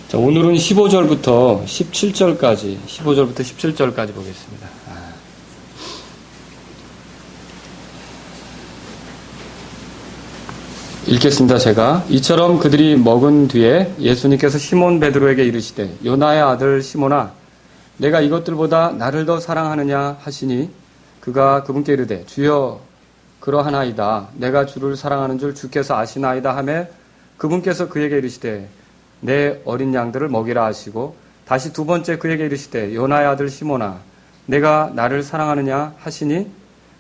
자, 오늘은 15절부터 17절까지 보겠습니다. 읽겠습니다. 제가. 이처럼 그들이 먹은 뒤에 예수님께서 시몬 베드로에게 이르시되 요나의 아들 시몬아 내가 이것들보다 나를 더 사랑하느냐 하시니 그가 그분께 이르되 주여 그러하나이다. 내가 주를 사랑하는 줄 주께서 아시나이다 하매 그분께서 그에게 이르시되 내 어린 양들을 먹이라 하시고 다시 두 번째 그에게 이르시되 요나의 아들 시몬아 내가 나를 사랑하느냐 하시니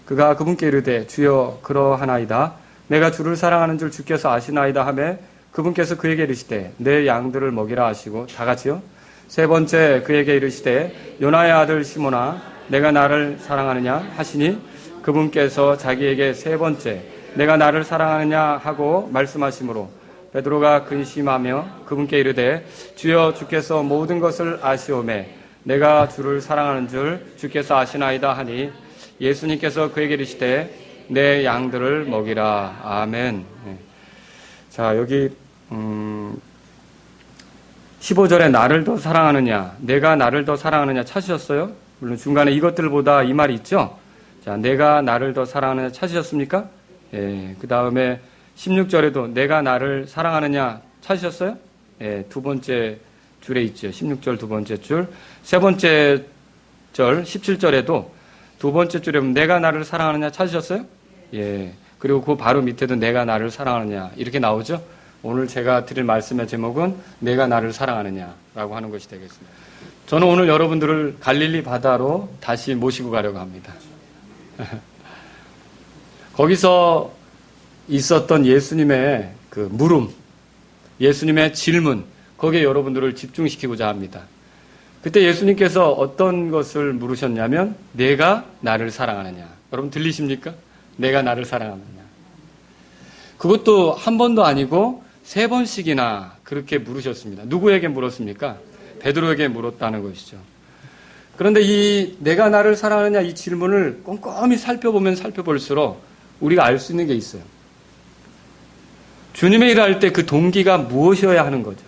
그가 그분께 이르되 주여 그러하나이다. 내가 주를 사랑하는 줄 주께서 아시나이다 하매 그분께서 그에게 이르시되 내 양들을 먹이라 하시고 다 같이요. 세 번째 그에게 이르시되 요나의 아들 시몬아 내가 나를 사랑하느냐 하시니 그분께서 자기에게 세 번째 내가 나를 사랑하느냐 하고 말씀하시므로 베드로가 근심하며 그분께 이르되 주여 주께서 모든 것을 아시오매 내가 주를 사랑하는 줄 주께서 아시나이다 하니 예수님께서 그에게 이르시되 내 양들을 먹이라. 아멘. 자, 여기 15절에 나를 더 사랑하느냐, 내가 나를 더 사랑하느냐 찾으셨어요? 물론 중간에 이것들보다 이 말이 있죠. 자, 내가 나를 더 사랑하느냐 찾으셨습니까? 예, 그 다음에 16절에도 내가 나를 사랑하느냐 찾으셨어요? 예, 두 번째 줄에 있죠. 16절 두 번째 줄. 세 번째 절 17절에도 두 번째 줄에 보면 내가 나를 사랑하느냐 찾으셨어요? 예. 그리고 그 바로 밑에도 내가 나를 사랑하느냐 이렇게 나오죠. 오늘 제가 드릴 말씀의 제목은 내가 나를 사랑하느냐라고 하는 것이 되겠습니다. 저는 오늘 여러분들을 갈릴리 바다로 다시 모시고 가려고 합니다. 거기서 있었던 예수님의 그 물음, 예수님의 질문, 거기에 여러분들을 집중시키고자 합니다. 그때 예수님께서 어떤 것을 물으셨냐면 내가 나를 사랑하느냐. 여러분 들리십니까? 내가 나를 사랑하느냐. 그것도 한 번도 아니고 세 번씩이나 그렇게 물으셨습니다. 누구에게 물었습니까? 베드로에게 물었다는 것이죠. 그런데 이 내가 나를 사랑하느냐 이 질문을 꼼꼼히 살펴보면 살펴볼수록 우리가 알 수 있는 게 있어요. 주님의 일을 할 때 그 동기가 무엇이어야 하는 거죠.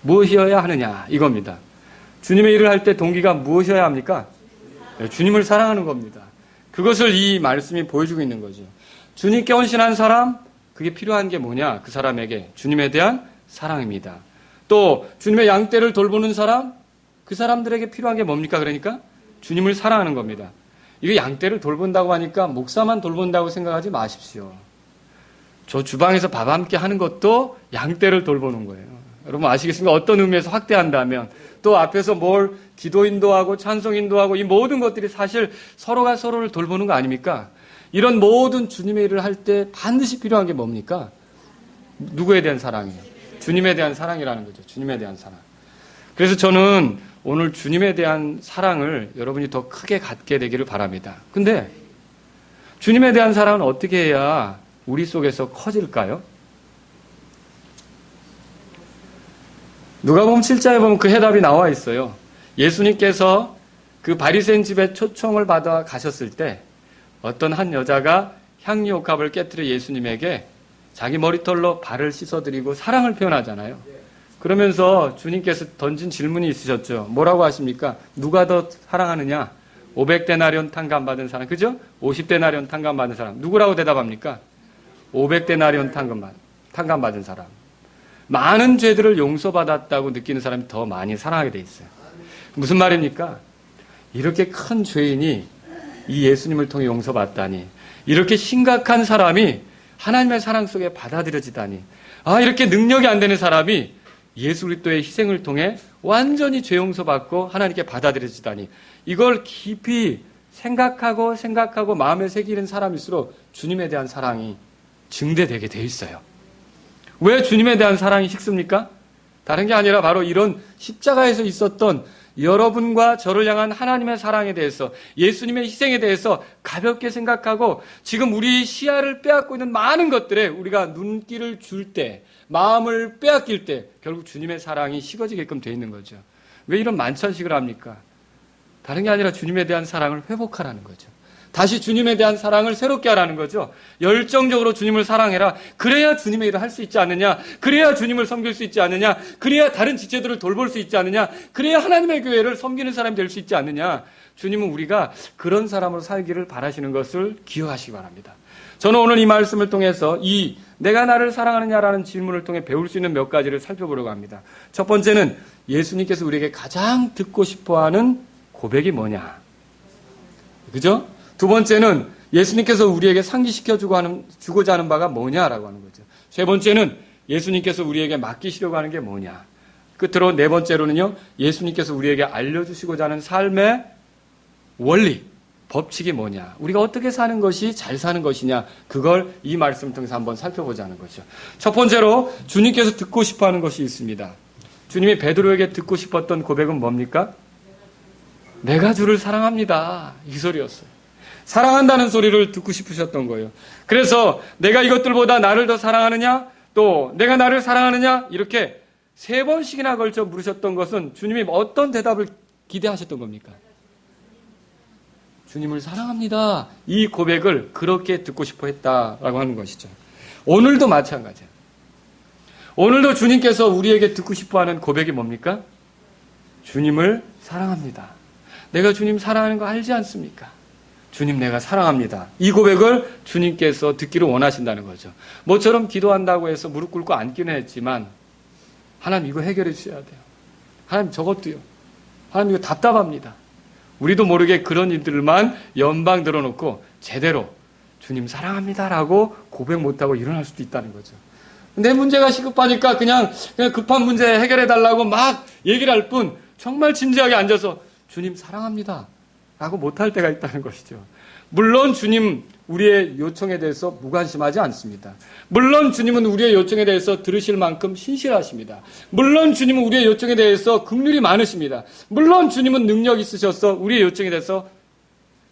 무엇이어야 하느냐 이겁니다. 주님의 일을 할 때 동기가 무엇이어야 합니까? 주님을 사랑하는 겁니다. 그것을 이 말씀이 보여주고 있는 거죠. 주님께 헌신한 사람, 그게 필요한 게 뭐냐? 그 사람에게 주님에 대한 사랑입니다. 또 주님의 양떼를 돌보는 사람, 그 사람들에게 필요한 게 뭡니까? 그러니까 주님을 사랑하는 겁니다. 이거 양떼를 돌본다고 하니까 목사만 돌본다고 생각하지 마십시오. 저 주방에서 밥 함께 하는 것도 양떼를 돌보는 거예요. 여러분 아시겠습니까? 어떤 의미에서 확대한다면 또 앞에서 뭘 기도 인도하고 찬송 인도하고 이 모든 것들이 사실 서로가 서로를 돌보는 거 아닙니까? 이런 모든 주님의 일을 할 때 반드시 필요한 게 뭡니까? 누구에 대한 사랑이에요? 주님에 대한 사랑이라는 거죠. 주님에 대한 사랑. 그래서 저는 오늘 주님에 대한 사랑을 여러분이 더 크게 갖게 되기를 바랍니다. 근데 주님에 대한 사랑은 어떻게 해야 우리 속에서 커질까요? 누가복음 7장에 보면 그 해답이 나와 있어요. 예수님께서 그 바리새인 집에 초청을 받아 가셨을 때 어떤 한 여자가 향유옥합을 깨뜨려 예수님에게 자기 머리털로 발을 씻어드리고 사랑을 표현하잖아요. 그러면서 주님께서 던진 질문이 있으셨죠. 뭐라고 하십니까? 누가 더 사랑하느냐? 500데나리온 탕감받은 사람. 그죠? 50데나리온 탕감받은 사람. 누구라고 대답합니까? 500데나리온 탕감받은 사람. 많은 죄들을 용서받았다고 느끼는 사람이 더 많이 사랑하게 돼 있어요. 무슨 말입니까? 이렇게 큰 죄인이 이 예수님을 통해 용서받다니, 이렇게 심각한 사람이 하나님의 사랑 속에 받아들여지다니, 이렇게 능력이 안 되는 사람이 예수 그리스도의 희생을 통해 완전히 죄 용서받고 하나님께 받아들여지다니, 이걸 깊이 생각하고 마음에 새기는 사람일수록 주님에 대한 사랑이 증대되게 돼 있어요. 왜 주님에 대한 사랑이 식습니까? 다른 게 아니라 바로 이런 십자가에서 있었던 여러분과 저를 향한 하나님의 사랑에 대해서, 예수님의 희생에 대해서 가볍게 생각하고 지금 우리 시야를 빼앗고 있는 많은 것들에 우리가 눈길을 줄 때, 마음을 빼앗길 때 결국 주님의 사랑이 식어지게끔 돼 있는 거죠. 왜 이런 만찬식을 합니까? 다른 게 아니라 주님에 대한 사랑을 회복하라는 거죠. 다시 주님에 대한 사랑을 새롭게 하라는 거죠. 열정적으로 주님을 사랑해라. 그래야 주님의 일을 할 수 있지 않느냐. 그래야 주님을 섬길 수 있지 않느냐. 그래야 다른 지체들을 돌볼 수 있지 않느냐. 그래야 하나님의 교회를 섬기는 사람이 될 수 있지 않느냐. 주님은 우리가 그런 사람으로 살기를 바라시는 것을 기억하시기 바랍니다. 저는 오늘 이 말씀을 통해서 이 내가 나를 사랑하느냐라는 질문을 통해 배울 수 있는 몇 가지를 살펴보려고 합니다. 첫 번째는 예수님께서 우리에게 가장 듣고 싶어하는 고백이 뭐냐. 그죠? 두 번째는 예수님께서 우리에게 상기시켜주고자 하는 바가 뭐냐라고 하는 거죠. 세 번째는 예수님께서 우리에게 맡기시려고 하는 게 뭐냐. 끝으로 네 번째로는요, 예수님께서 우리에게 알려주시고자 하는 삶의 원리, 법칙이 뭐냐. 우리가 어떻게 사는 것이 잘 사는 것이냐. 그걸 이 말씀을 통해서 한번 살펴보자는 거죠. 첫 번째로 주님께서 듣고 싶어 하는 것이 있습니다. 주님이 베드로에게 듣고 싶었던 고백은 뭡니까? 내가 주를 사랑합니다. 이 소리였어요. 사랑한다는 소리를 듣고 싶으셨던 거예요. 그래서 내가 이것들보다 나를 더 사랑하느냐? 또 내가 나를 사랑하느냐? 이렇게 세 번씩이나 걸쳐 물으셨던 것은 주님이 어떤 대답을 기대하셨던 겁니까? 주님을 사랑합니다. 이 고백을 그렇게 듣고 싶어 했다라고 하는 것이죠. 오늘도 마찬가지예요. 오늘도 주님께서 우리에게 듣고 싶어 하는 고백이 뭡니까? 주님을 사랑합니다. 내가 주님 사랑하는 거 알지 않습니까? 주님 내가 사랑합니다. 이 고백을 주님께서 듣기를 원하신다는 거죠. 모처럼 기도한다고 해서 무릎 꿇고 앉기는 했지만 하나님 이거 해결해 주셔야 돼요. 하나님 저것도요. 하나님 이거 답답합니다. 우리도 모르게 그런 일들만 연방 들어놓고 제대로 주님 사랑합니다라고 고백 못하고 일어날 수도 있다는 거죠. 내 문제가 시급하니까 그냥 급한 문제 해결해 달라고 막 얘기를 할 뿐 정말 진지하게 앉아서 주님 사랑합니다 라고 못할 때가 있다는 것이죠. 물론 주님 우리의 요청에 대해서 무관심하지 않습니다. 물론 주님은 우리의 요청에 대해서 들으실 만큼 신실하십니다. 물론 주님은 우리의 요청에 대해서 긍휼이 많으십니다. 물론 주님은 능력 있으셔서 우리의 요청에 대해서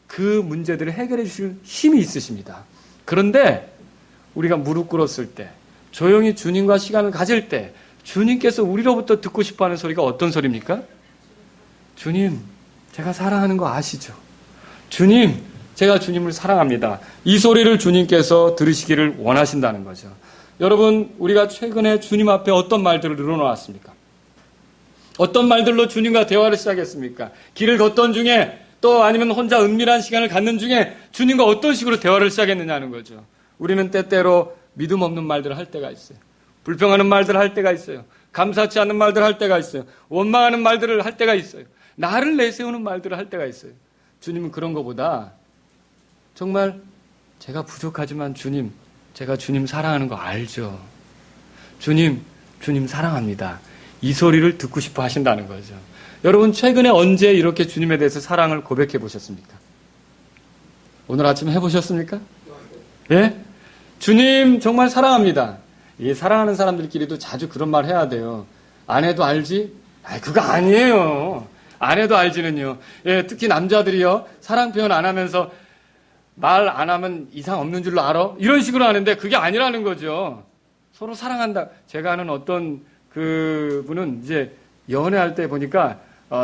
그 문제들을 해결해 주실 힘이 있으십니다. 그런데 우리가 무릎 꿇었을 때, 조용히 주님과 시간을 가질 때 주님께서 우리로부터 듣고 싶어하는 소리가 어떤 소리입니까? 주님, 제가 사랑하는 거 아시죠? 주님, 제가 주님을 사랑합니다. 이 소리를 주님께서 들으시기를 원하신다는 거죠. 여러분, 우리가 최근에 주님 앞에 어떤 말들을 늘어놓았습니까? 어떤 말들로 주님과 대화를 시작했습니까? 길을 걷던 중에 또 아니면 혼자 은밀한 시간을 갖는 중에 주님과 어떤 식으로 대화를 시작했느냐는 거죠. 우리는 때때로 믿음 없는 말들을 할 때가 있어요. 불평하는 말들을 할 때가 있어요. 감사치 않은 말들을 할 때가 있어요. 원망하는 말들을 할 때가 있어요. 나를 내세우는 말들을 할 때가 있어요. 주님은 그런 것보다 정말 제가 부족하지만 주님, 제가 주님 사랑하는 거 알죠. 주님 사랑합니다. 이 소리를 듣고 싶어 하신다는 거죠. 여러분 최근에 언제 이렇게 주님에 대해서 사랑을 고백해 보셨습니까? 오늘 아침 해보셨습니까? 예? 주님 정말 사랑합니다. 이 사랑하는 사람들끼리도 자주 그런 말 해야 돼요. 아내도 알지? 그거 아니에요. 아내도 알지는요. 예, 특히 남자들이요. 사랑 표현 안 하면서 말 안 하면 이상 없는 줄로 알아? 이런 식으로 하는데 그게 아니라는 거죠. 서로 사랑한다. 제가 아는 어떤 그분은 이제 연애할 때 보니까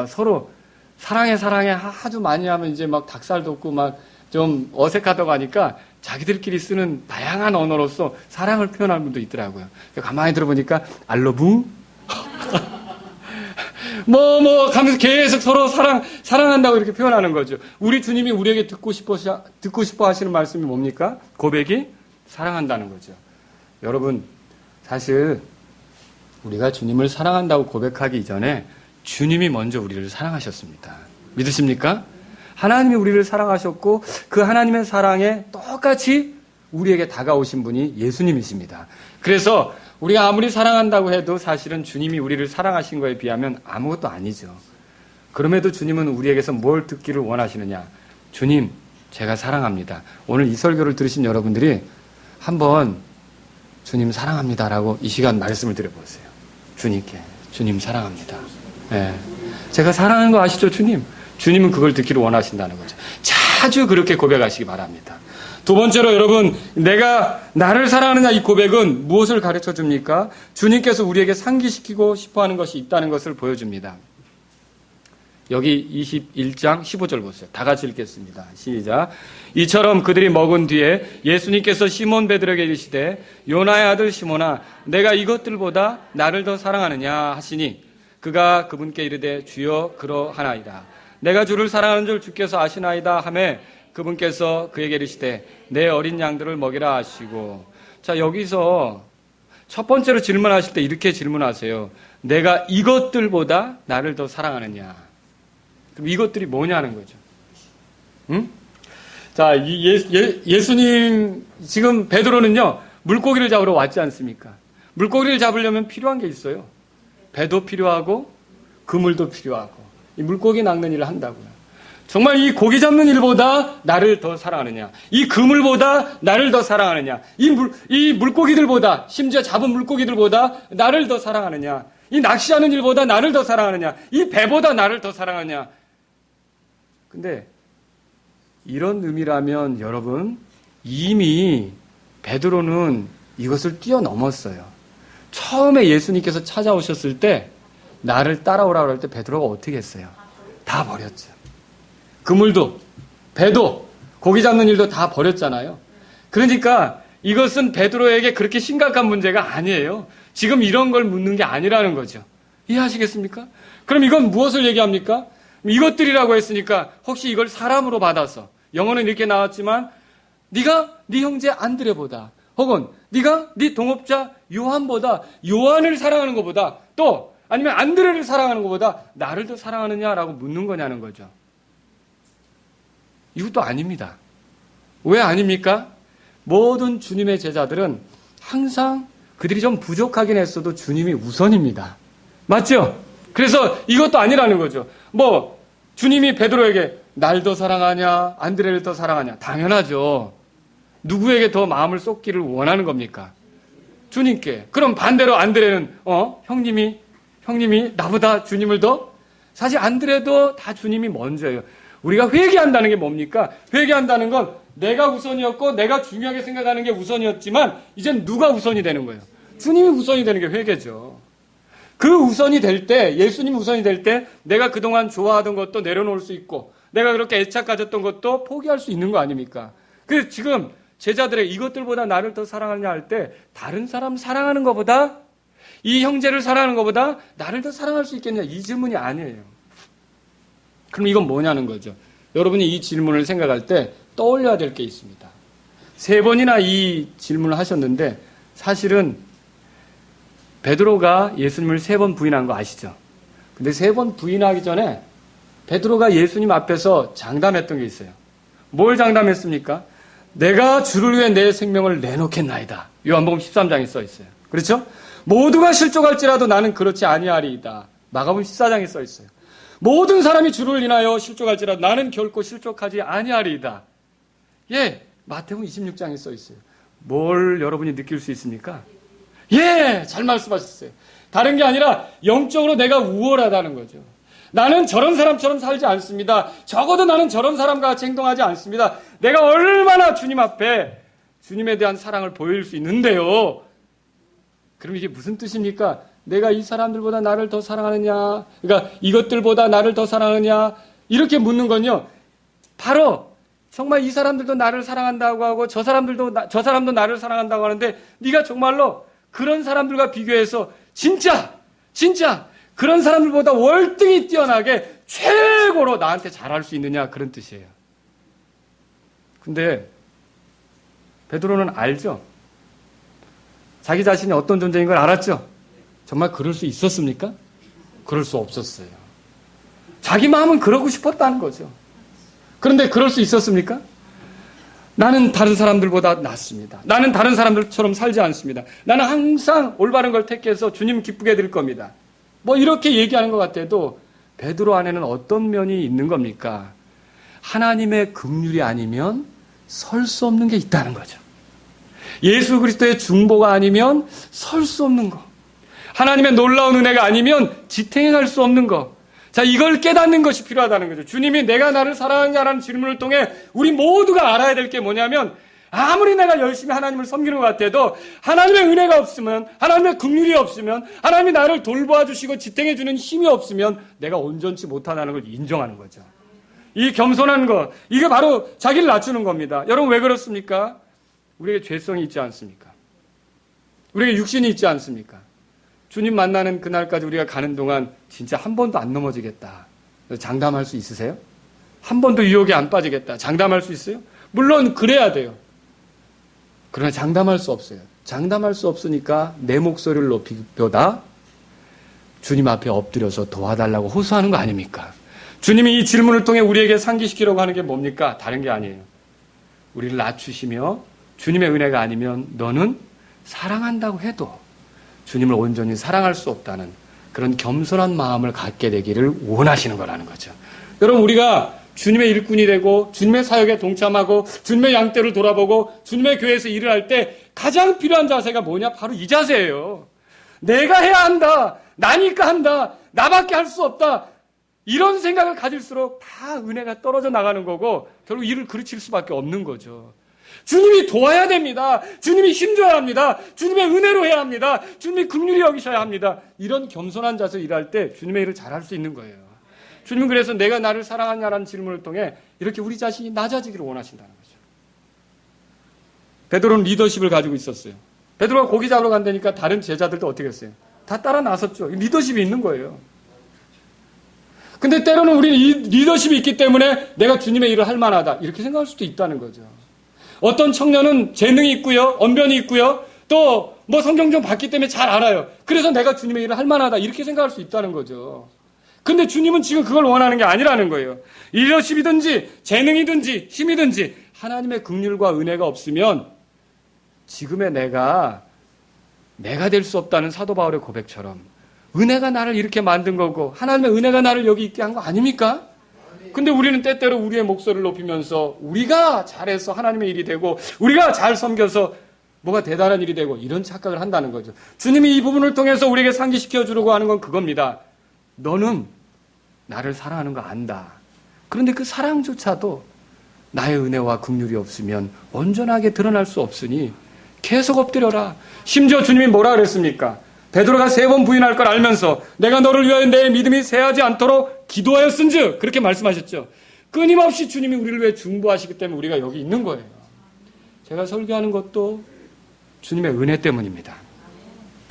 서로 사랑해 아주 많이 하면 이제 막 닭살 돋고 막 좀 어색하다고 하니까 자기들끼리 쓰는 다양한 언어로서 사랑을 표현하는 분도 있더라고요. 가만히 들어보니까 알러붕 하면서 계속 서로 사랑한다고 이렇게 표현하는 거죠. 우리 주님이 우리에게 듣고 싶어 하시는 말씀이 뭡니까? 고백이 사랑한다는 거죠. 여러분, 사실 우리가 주님을 사랑한다고 고백하기 이전에 주님이 먼저 우리를 사랑하셨습니다. 믿으십니까? 하나님이 우리를 사랑하셨고 그 하나님의 사랑에 똑같이 우리에게 다가오신 분이 예수님이십니다. 그래서 우리가 아무리 사랑한다고 해도 사실은 주님이 우리를 사랑하신 거에 비하면 아무것도 아니죠. 그럼에도 주님은 우리에게서 뭘 듣기를 원하시느냐? 주님, 제가 사랑합니다. 오늘 이 설교를 들으신 여러분들이 한번 주님 사랑합니다라고 이 시간 말씀을 드려보세요. 주님께. 주님 사랑합니다. 네. 제가 사랑하는 거 아시죠, 주님? 주님은 그걸 듣기를 원하신다는 거죠. 자주 그렇게 고백하시기 바랍니다. 두 번째로 여러분, 내가 나를 사랑하느냐 이 고백은 무엇을 가르쳐 줍니까? 주님께서 우리에게 상기시키고 싶어하는 것이 있다는 것을 보여줍니다. 여기 21장 15절 보세요. 다 같이 읽겠습니다. 시작. 이처럼 그들이 먹은 뒤에 예수님께서 시몬 베드로에게 이르시되 요나의 아들 시몬아 내가 이것들보다 나를 더 사랑하느냐 하시니 그가 그분께 이르되 주여 그러하나이다. 내가 주를 사랑하는 줄 주께서 아시나이다 하매 그분께서 그에게 이르시되 내 어린 양들을 먹이라 하시고. 자, 여기서 첫 번째로 질문하실 때 이렇게 질문하세요. 내가 이것들보다 나를 더 사랑하느냐. 그럼 이것들이 뭐냐는 거죠. 응? 자, 예수님 지금 베드로는요 물고기를 잡으러 왔지 않습니까? 물고기를 잡으려면 필요한 게 있어요. 배도 필요하고 그물도 필요하고 이 물고기 낚는 일을 한다고요. 정말 이 고기 잡는 일보다 나를 더 사랑하느냐, 이 그물보다 나를 더 사랑하느냐, 이 물고기들보다, 심지어 잡은 물고기들보다 나를 더 사랑하느냐, 이 낚시하는 일보다 나를 더 사랑하느냐, 이 배보다 나를 더 사랑하느냐. 근데 이런 의미라면 여러분 이미 베드로는 이것을 뛰어넘었어요. 처음에 예수님께서 찾아오셨을 때 나를 따라오라고 할 때 베드로가 어떻게 했어요? 다 버렸죠. 그물도 배도 고기 잡는 일도 다 버렸잖아요. 그러니까 이것은 베드로에게 그렇게 심각한 문제가 아니에요. 지금 이런 걸 묻는 게 아니라는 거죠. 이해하시겠습니까? 그럼 이건 무엇을 얘기합니까? 이것들이라고 했으니까 혹시 이걸 사람으로 받아서 영어는 이렇게 나왔지만 네가 네 형제 안드레보다 혹은 네가 네 동업자 요한보다 요한을 사랑하는 것보다 또 아니면 안드레를 사랑하는 것보다 나를 더 사랑하느냐라고 묻는 거냐는 거죠. 이것도 아닙니다. 왜 아닙니까? 모든 주님의 제자들은 항상 그들이 좀 부족하긴 했어도 주님이 우선입니다. 맞죠? 그래서 이것도 아니라는 거죠. 뭐 주님이 베드로에게 날 더 사랑하냐 안드레를 더 사랑하냐 당연하죠. 누구에게 더 마음을 쏟기를 원하는 겁니까? 주님께. 그럼 반대로 안드레는 형님이 나보다 주님을 더? 사실 안드레도 다 주님이 먼저예요. 우리가 회개한다는 게 뭡니까? 회개한다는 건 내가 우선이었고 내가 중요하게 생각하는 게 우선이었지만 이젠 누가 우선이 되는 거예요? 주님이 우선이 되는 게 회개죠. 그 우선이 될 때, 예수님이 우선이 될 때 내가 그동안 좋아하던 것도 내려놓을 수 있고 내가 그렇게 애착 가졌던 것도 포기할 수 있는 거 아닙니까? 그래서 지금 제자들의 이것들보다 나를 더 사랑하느냐 할 때 다른 사람 사랑하는 것보다 이 형제를 사랑하는 것보다 나를 더 사랑할 수 있겠냐 이 질문이 아니에요. 그럼 이건 뭐냐는 거죠. 여러분이 이 질문을 생각할 때 떠올려야 될 게 있습니다. 3번이나 이 질문을 하셨는데 사실은 베드로가 예수님을 3번 부인한 거 아시죠? 근데 3번 부인하기 전에 베드로가 예수님 앞에서 장담했던 게 있어요. 뭘 장담했습니까? 내가 주를 위해 내 생명을 내놓겠나이다. 요한복음 13장에 써 있어요. 그렇죠? 모두가 실족할지라도 나는 그렇지 아니하리이다. 마가복음 14장에 써 있어요. 모든 사람이 주를 인하여 실족할지라도 나는 결코 실족하지 아니하리이다. 예, 마태복음 26장에 써 있어요. 뭘 여러분이 느낄 수 있습니까? 예, 잘 말씀하셨어요. 다른 게 아니라 영적으로 내가 우월하다는 거죠. 나는 저런 사람처럼 살지 않습니다. 적어도 나는 저런 사람과 같이 행동하지 않습니다. 내가 얼마나 주님 앞에 주님에 대한 사랑을 보일 수 있는데요. 그럼 이게 무슨 뜻입니까? 내가 이 사람들보다 나를 더 사랑하느냐? 그러니까 이것들보다 나를 더 사랑하느냐? 이렇게 묻는 건요. 바로 정말 이 사람들도 나를 사랑한다고 하고 저 사람도 나를 사랑한다고 하는데 네가 정말로 그런 사람들과 비교해서 진짜 그런 사람들보다 월등히 뛰어나게 최고로 나한테 잘할 수 있느냐 그런 뜻이에요. 근데 베드로는 알죠? 자기 자신이 어떤 존재인 걸 알았죠? 정말 그럴 수 있었습니까? 그럴 수 없었어요. 자기 마음은 그러고 싶었다는 거죠. 그런데 그럴 수 있었습니까? 나는 다른 사람들보다 낫습니다. 나는 다른 사람들처럼 살지 않습니다. 나는 항상 올바른 걸 택해서 주님 기쁘게 해드릴 겁니다. 뭐 이렇게 얘기하는 것 같아도 베드로 안에는 어떤 면이 있는 겁니까? 하나님의 긍휼이 아니면 설 수 없는 게 있다는 거죠. 예수 그리스도의 중보가 아니면 설 수 없는 거. 하나님의 놀라운 은혜가 아니면 지탱할 수 없는 거. 자, 이걸 깨닫는 것이 필요하다는 거죠. 주님이 내가 나를 사랑하느냐라는 질문을 통해 우리 모두가 알아야 될 게 뭐냐면 아무리 내가 열심히 하나님을 섬기는 것 같아도 하나님의 은혜가 없으면, 하나님의 긍휼이 없으면, 하나님이 나를 돌보아 주시고 지탱해 주는 힘이 없으면 내가 온전치 못하다는 걸 인정하는 거죠. 이 겸손한 것, 이게 바로 자기를 낮추는 겁니다. 여러분 왜 그렇습니까? 우리에게 죄성이 있지 않습니까? 우리에게 육신이 있지 않습니까? 주님 만나는 그날까지 우리가 가는 동안 진짜 한 번도 안 넘어지겠다. 장담할 수 있으세요? 한 번도 유혹에 안 빠지겠다. 장담할 수 있어요? 물론 그래야 돼요. 그러나 장담할 수 없어요. 장담할 수 없으니까 내 목소리를 높이보다 주님 앞에 엎드려서 도와달라고 호소하는 거 아닙니까? 주님이 이 질문을 통해 우리에게 상기시키려고 하는 게 뭡니까? 다른 게 아니에요. 우리를 낮추시며 주님의 은혜가 아니면 너는 사랑한다고 해도 주님을 온전히 사랑할 수 없다는 그런 겸손한 마음을 갖게 되기를 원하시는 거라는 거죠. 여러분 우리가 주님의 일꾼이 되고 주님의 사역에 동참하고 주님의 양떼를 돌아보고 주님의 교회에서 일을 할 때 가장 필요한 자세가 뭐냐? 바로 이 자세예요. 내가 해야 한다. 나니까 한다. 나밖에 할 수 없다. 이런 생각을 가질수록 다 은혜가 떨어져 나가는 거고 결국 일을 그르칠 수밖에 없는 거죠. 주님이 도와야 됩니다. 주님이 힘줘야 합니다. 주님의 은혜로 해야 합니다. 주님이 긍휼히 여기셔야 합니다. 이런 겸손한 자세로 일할 때 주님의 일을 잘할 수 있는 거예요. 주님은 그래서 내가 나를 사랑하냐라는 질문을 통해 이렇게 우리 자신이 낮아지기를 원하신다는 거죠. 베드로는 리더십을 가지고 있었어요. 베드로가 고기 잡으러 간다니까 다른 제자들도 어떻게 했어요? 다 따라 나섰죠. 리더십이 있는 거예요. 근데 때로는 우리는 이 리더십이 있기 때문에 내가 주님의 일을 할 만하다. 이렇게 생각할 수도 있다는 거죠. 어떤 청년은 재능이 있고요. 언변이 있고요. 또 뭐 성경 좀 봤기 때문에 잘 알아요. 그래서 내가 주님의 일을 할 만하다. 이렇게 생각할 수 있다는 거죠. 근데 주님은 지금 그걸 원하는 게 아니라는 거예요. 리더십이든지 재능이든지 힘이든지 하나님의 긍휼과 은혜가 없으면 지금의 내가 될 수 없다는 사도 바울의 고백처럼 은혜가 나를 이렇게 만든 거고 하나님의 은혜가 나를 여기 있게 한 거 아닙니까? 근데 우리는 때때로 우리의 목소리를 높이면서 우리가 잘해서 하나님의 일이 되고 우리가 잘 섬겨서 뭐가 대단한 일이 되고 이런 착각을 한다는 거죠. 주님이 이 부분을 통해서 우리에게 상기시켜 주려고 하는 건 그겁니다. 너는 나를 사랑하는 거 안다. 그런데 그 사랑조차도 나의 은혜와 긍휼이 없으면 온전하게 드러날 수 없으니 계속 엎드려라. 심지어 주님이 뭐라 그랬습니까? 베드로가 3번 부인할 걸 알면서 내가 너를 위하여 내 믿음이 쇠하지 않도록 기도하였은즉 그렇게 말씀하셨죠. 끊임없이 주님이 우리를 위해 중보하시기 때문에 우리가 여기 있는 거예요. 제가 설교하는 것도 주님의 은혜 때문입니다.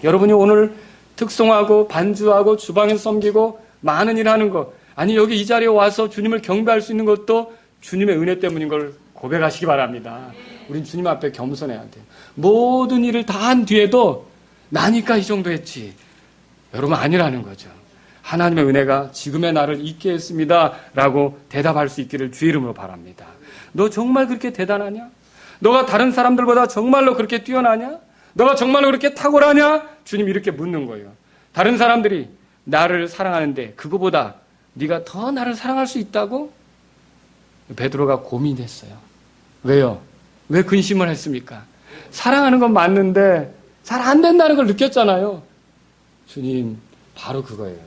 여러분이 오늘 특송하고 반주하고 주방에서 섬기고 많은 일 하는 것, 아니 여기 이 자리에 와서 주님을 경배할 수 있는 것도 주님의 은혜 때문인 걸 고백하시기 바랍니다. 우린 주님 앞에 겸손해야 돼요. 모든 일을 다 한 뒤에도 나니까 이 정도 했지. 여러분 아니라는 거죠. 하나님의 은혜가 지금의 나를 있게 했습니다 라고 대답할 수 있기를 주의 이름으로 바랍니다. 너 정말 그렇게 대단하냐? 너가 다른 사람들보다 정말로 그렇게 뛰어나냐? 너가 정말로 그렇게 탁월하냐? 주님 이렇게 묻는 거예요. 다른 사람들이 나를 사랑하는데 그거보다 네가 더 나를 사랑할 수 있다고? 베드로가 고민했어요. 왜요? 왜 근심을 했습니까? 사랑하는 건 맞는데 잘 안 된다는 걸 느꼈잖아요. 주님, 바로 그거예요.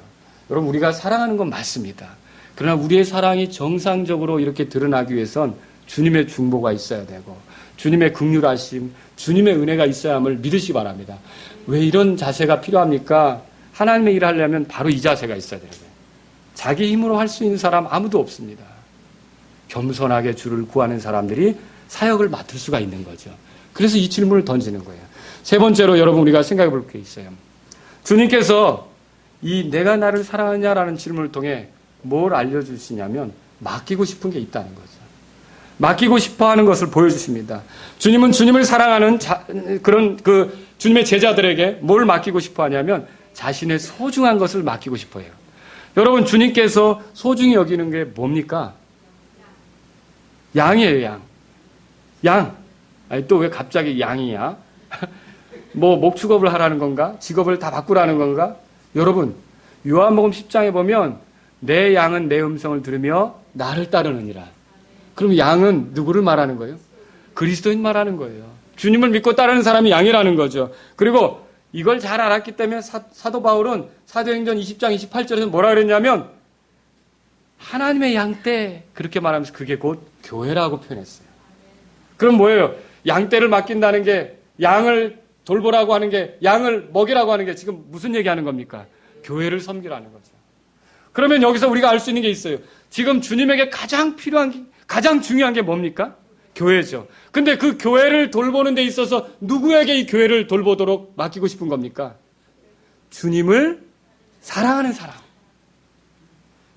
여러분, 우리가 사랑하는 건 맞습니다. 그러나 우리의 사랑이 정상적으로 이렇게 드러나기 위해선 주님의 중보가 있어야 되고 주님의 긍휼하심, 주님의 은혜가 있어야 함을 믿으시기 바랍니다. 왜 이런 자세가 필요합니까? 하나님의 일을 하려면 바로 이 자세가 있어야 돼요. 자기 힘으로 할 수 있는 사람 아무도 없습니다. 겸손하게 주를 구하는 사람들이 사역을 맡을 수가 있는 거죠. 그래서 이 질문을 던지는 거예요. 세 번째로 여러분 우리가 생각해 볼 게 있어요. 주님께서 이 내가 나를 사랑하냐라는 질문을 통해 뭘 알려주시냐면 맡기고 싶은 게 있다는 거죠. 맡기고 싶어 하는 것을 보여주십니다. 주님은 주님을 사랑하는 그런 주님의 제자들에게 뭘 맡기고 싶어 하냐면 자신의 소중한 것을 맡기고 싶어 해요. 여러분 주님께서 소중히 여기는 게 뭡니까? 양이에요, 양. 양. 아니 또 왜 갑자기 양이야? 뭐 목축업을 하라는 건가? 직업을 다 바꾸라는 건가? 여러분 요한복음 10장에 보면 내 양은 내 음성을 들으며 나를 따르느니라. 그럼 양은 누구를 말하는 거예요? 그리스도인 말하는 거예요. 주님을 믿고 따르는 사람이 양이라는 거죠. 그리고 이걸 잘 알았기 때문에 사도 바울은 사도행전 20장 28절에서 뭐라 그랬냐면 하나님의 양 때 그렇게 말하면서 그게 곧 교회라고 표현했어요. 그럼 뭐예요? 양떼를 맡긴다는 게, 양을 돌보라고 하는 게, 양을 먹이라고 하는 게 지금 무슨 얘기하는 겁니까? 교회를 섬기라는 거죠. 그러면 여기서 우리가 알 수 있는 게 있어요. 지금 주님에게 가장 필요한, 가장 중요한 게 뭡니까? 교회죠. 근데 그 교회를 돌보는 데 있어서 누구에게 이 교회를 돌보도록 맡기고 싶은 겁니까? 주님을 사랑하는 사람.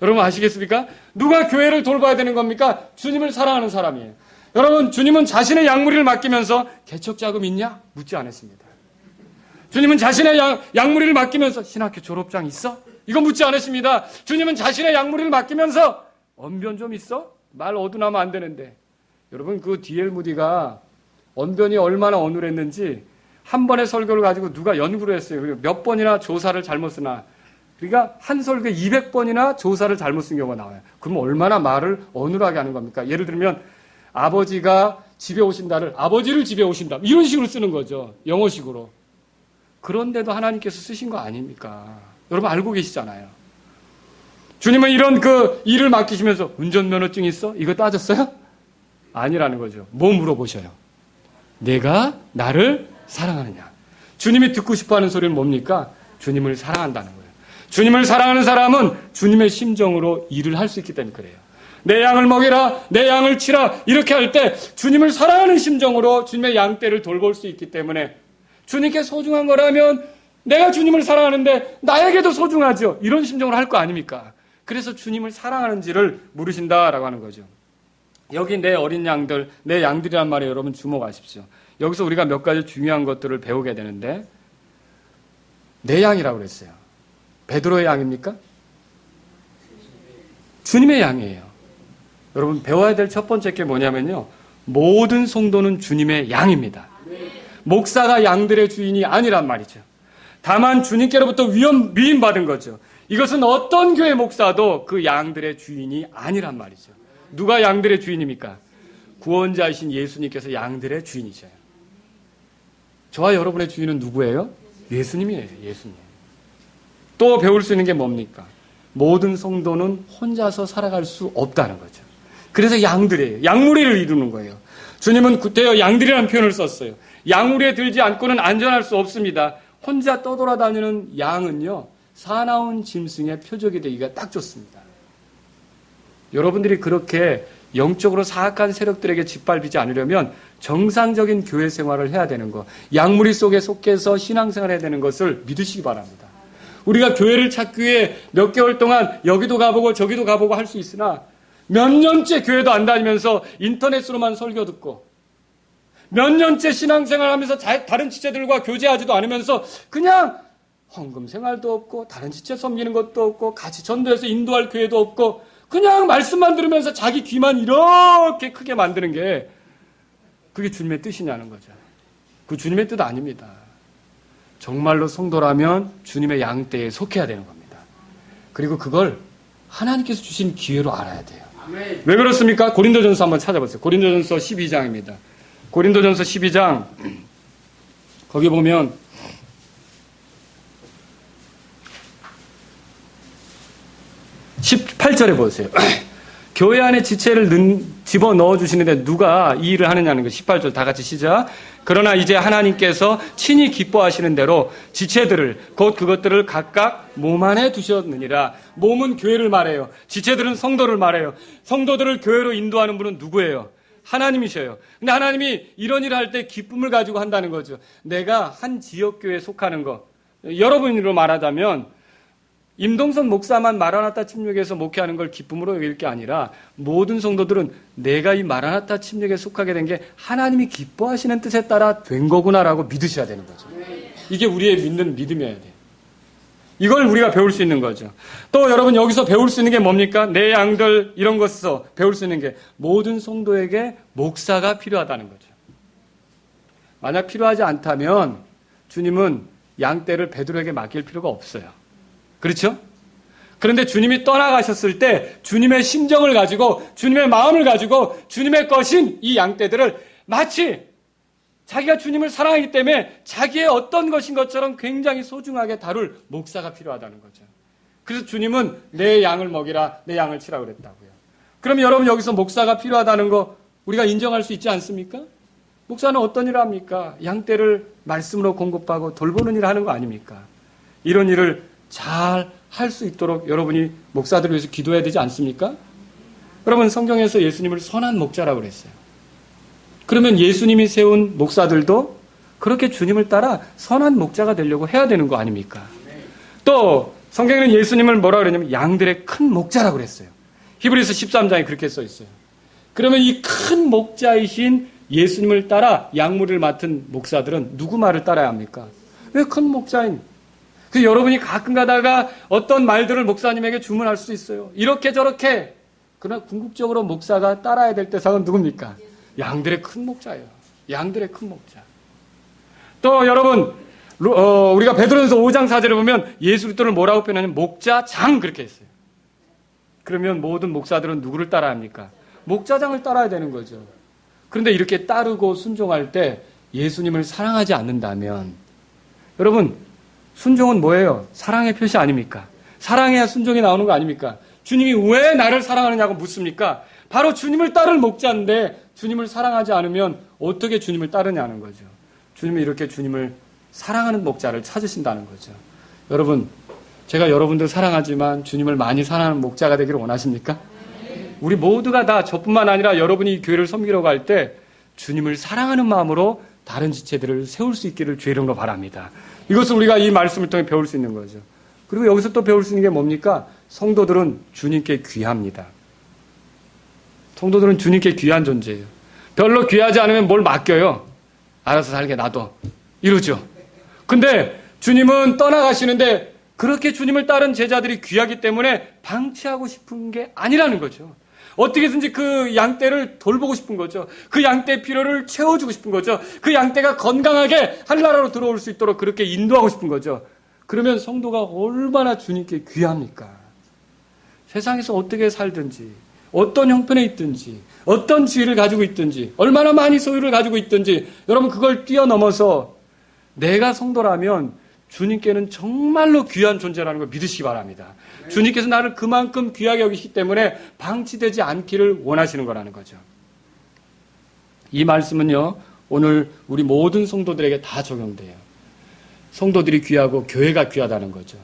여러분 아시겠습니까? 누가 교회를 돌봐야 되는 겁니까? 주님을 사랑하는 사람이에요. 여러분, 주님은 자신의 양무리를 맡기면서 개척자금 있냐? 묻지 않았습니다. 주님은 자신의 양무리를 맡기면서 신학교 졸업장 있어? 이거 묻지 않았습니다. 주님은 자신의 양무리를 맡기면서 언변 좀 있어? 말 어두나면 안 되는데. 여러분, 그 D.L. 무디가 언변이 얼마나 어눌했는지 한 번의 설교를 가지고 누가 연구를 했어요. 몇 번이나 조사를 잘못 쓰나. 그러니까 한 설교에 200번이나 조사를 잘못 쓴 경우가 나와요. 그럼 얼마나 말을 어눌하게 하는 겁니까? 예를 들면 아버지가 집에 오신다를 아버지를 집에 오신다. 이런 식으로 쓰는 거죠. 영어식으로. 그런데도 하나님께서 쓰신 거 아닙니까? 여러분 알고 계시잖아요. 주님은 이런 그 일을 맡기시면서 운전면허증 있어? 이거 따졌어요? 아니라는 거죠. 뭐 물어보셔요? 내가 나를 사랑하느냐? 주님이 듣고 싶어하는 소리는 뭡니까? 주님을 사랑한다는 거예요. 주님을 사랑하는 사람은 주님의 심정으로 일을 할 수 있기 때문에 그래요. 내 양을 먹이라, 내 양을 치라 이렇게 할 때 주님을 사랑하는 심정으로 주님의 양떼를 돌볼 수 있기 때문에 주님께 소중한 거라면 내가 주님을 사랑하는데 나에게도 소중하죠. 이런 심정으로 할 거 아닙니까? 그래서 주님을 사랑하는지를 물으신다라고 하는 거죠. 여기 내 어린 양들, 내 양들이란 말에 여러분 주목하십시오. 여기서 우리가 몇 가지 중요한 것들을 배우게 되는데 내 양이라고 그랬어요. 베드로의 양입니까? 주님의 양이에요. 여러분 배워야 될 첫 번째 게 뭐냐면요. 모든 성도는 주님의 양입니다. 목사가 양들의 주인이 아니란 말이죠. 다만 주님께로부터 위임받은 거죠. 이것은 어떤 교회 목사도 그 양들의 주인이 아니란 말이죠. 누가 양들의 주인입니까? 구원자이신 예수님께서 양들의 주인이셔요. 저와 여러분의 주인은 누구예요? 예수님이에요. 예수님. 또 배울 수 있는 게 뭡니까? 모든 성도는 혼자서 살아갈 수 없다는 거죠. 그래서 양들이에요. 양무리를 이루는 거예요. 주님은 그때요 양들이라는 표현을 썼어요. 양무리에 들지 않고는 안전할 수 없습니다. 혼자 떠돌아다니는 양은요 사나운 짐승의 표적이 되기가 딱 좋습니다. 여러분들이 그렇게 영적으로 사악한 세력들에게 짓밟히지 않으려면 정상적인 교회 생활을 해야 되는 것, 양무리 속에 속해서 신앙생활을 해야 되는 것을 믿으시기 바랍니다. 우리가 교회를 찾기 위해 몇 개월 동안 여기도 가보고 저기도 가보고 할 수 있으나 몇 년째 교회도 안 다니면서 인터넷으로만 설교 듣고 몇 년째 신앙생활하면서 다른 지체들과 교제하지도 않으면서 그냥 헌금 생활도 없고 다른 지체 섬기는 것도 없고 같이 전도해서 인도할 교회도 없고 그냥 말씀만 들으면서 자기 귀만 이렇게 크게 만드는 게 그게 주님의 뜻이냐는 거죠. 그 주님의 뜻 아닙니다. 정말로 성도라면 주님의 양떼에 속해야 되는 겁니다. 그리고 그걸 하나님께서 주신 기회로 알아야 돼요. 아멘. 왜 그렇습니까? 고린도전서 한번 찾아보세요. 고린도전서 12장입니다. 고린도전서 12장 거기 보면 18절에 보세요. 교회 안에 지체를 집어넣어 주시는데 누가 이 일을 하느냐는 거. 18절 다 같이 시작. 그러나 이제 하나님께서 친히 기뻐하시는 대로 지체들을 곧 그것들을 각각 몸 안에 두셨느니라. 몸은 교회를 말해요. 지체들은 성도를 말해요. 성도들을 교회로 인도하는 분은 누구예요? 하나님이셔요. 근데 하나님이 이런 일을 할 때 기쁨을 가지고 한다는 거죠. 내가 한 지역교회에 속하는 거. 여러분으로 말하자면 임동선 목사만 마라나타 침략에서 목회하는 걸 기쁨으로 여길 게 아니라 모든 성도들은 내가 이 마라나타 침략에 속하게 된 게 하나님이 기뻐하시는 뜻에 따라 된 거구나라고 믿으셔야 되는 거죠. 이게 우리의 믿는 믿음이어야 돼요. 이걸 우리가 배울 수 있는 거죠. 또 여러분 여기서 배울 수 있는 게 뭡니까? 내 양들 이런 것에서 배울 수 있는 게 모든 성도에게 목사가 필요하다는 거죠. 만약 필요하지 않다면 주님은 양떼를 베드로에게 맡길 필요가 없어요. 그렇죠? 그런데 주님이 떠나가셨을 때 주님의 심정을 가지고 주님의 마음을 가지고 주님의 것인 이 양떼들을 마치 자기가 주님을 사랑하기 때문에 자기의 어떤 것인 것처럼 굉장히 소중하게 다룰 목사가 필요하다는 거죠. 그래서 주님은 내 양을 먹이라, 내 양을 치라 그랬다고요. 그럼 여러분 여기서 목사가 필요하다는 거 우리가 인정할 수 있지 않습니까? 목사는 어떤 일을 합니까? 양떼를 말씀으로 공급하고 돌보는 일을 하는 거 아닙니까? 이런 일을 잘 할 수 있도록 여러분이 목사들을 위해서 기도해야 되지 않습니까? 여러분, 성경에서 예수님을 선한 목자라고 그랬어요. 그러면 예수님이 세운 목사들도 그렇게 주님을 따라 선한 목자가 되려고 해야 되는 거 아닙니까? 또 성경에는 예수님을 뭐라 그러냐면 양들의 큰 목자라고 그랬어요. 히브리서 13장에 그렇게 써 있어요. 그러면 이 큰 목자이신 예수님을 따라 양무리를 맡은 목사들은 누구 말을 따라야 합니까? 왜 큰 목자인? 그 여러분이 가끔 가다가 어떤 말들을 목사님에게 주문할 수 있어요. 이렇게 저렇게. 그러나 궁극적으로 목사가 따라야 될 대상은 누굽니까? 양들의 큰 목자예요. 양들의 큰 목자. 또 여러분, 우리가 베드로전서 5장 4절에 보면 예수 그리스도를 뭐라고 표현하냐면 목자장 그렇게 했어요. 그러면 모든 목사들은 누구를 따라야 합니까? 목자장을 따라야 되는 거죠. 그런데 이렇게 따르고 순종할 때 예수님을 사랑하지 않는다면 여러분, 순종은 뭐예요? 사랑의 표시 아닙니까? 사랑해야 순종이 나오는 거 아닙니까? 주님이 왜 나를 사랑하느냐고 묻습니까? 바로 주님을 따를 목자인데 주님을 사랑하지 않으면 어떻게 주님을 따르냐는 거죠. 주님이 이렇게 주님을 사랑하는 목자를 찾으신다는 거죠. 여러분, 제가 여러분들 사랑하지만 주님을 많이 사랑하는 목자가 되기를 원하십니까? 우리 모두가 다 저뿐만 아니라 여러분이 이 교회를 섬기려고 할 때 주님을 사랑하는 마음으로 다른 지체들을 세울 수 있기를 주의 이름으로 바랍니다. 이것을 우리가 이 말씀을 통해 배울 수 있는 거죠. 그리고 여기서 또 배울 수 있는 게 뭡니까? 성도들은 주님께 귀합니다. 성도들은 주님께 귀한 존재예요. 별로 귀하지 않으면 뭘 맡겨요? 알아서 살게 놔둬. 이러죠. 근데 주님은 떠나가시는데 그렇게 주님을 따른 제자들이 귀하기 때문에 방치하고 싶은 게 아니라는 거죠. 어떻게든지 그 양떼를 돌보고 싶은 거죠. 그 양떼의 필요를 채워주고 싶은 거죠. 그 양떼가 건강하게 하늘나라로 들어올 수 있도록 그렇게 인도하고 싶은 거죠. 그러면 성도가 얼마나 주님께 귀합니까? 세상에서 어떻게 살든지, 어떤 형편에 있든지, 어떤 지위를 가지고 있든지, 얼마나 많이 소유를 가지고 있든지, 여러분 그걸 뛰어넘어서 내가 성도라면 주님께는 정말로 귀한 존재라는 걸 믿으시기 바랍니다. 주님께서 나를 그만큼 귀하게 여기시기 때문에 방치되지 않기를 원하시는 거라는 거죠. 이 말씀은요, 오늘 우리 모든 성도들에게 다 적용돼요. 성도들이 귀하고 교회가 귀하다는 거죠.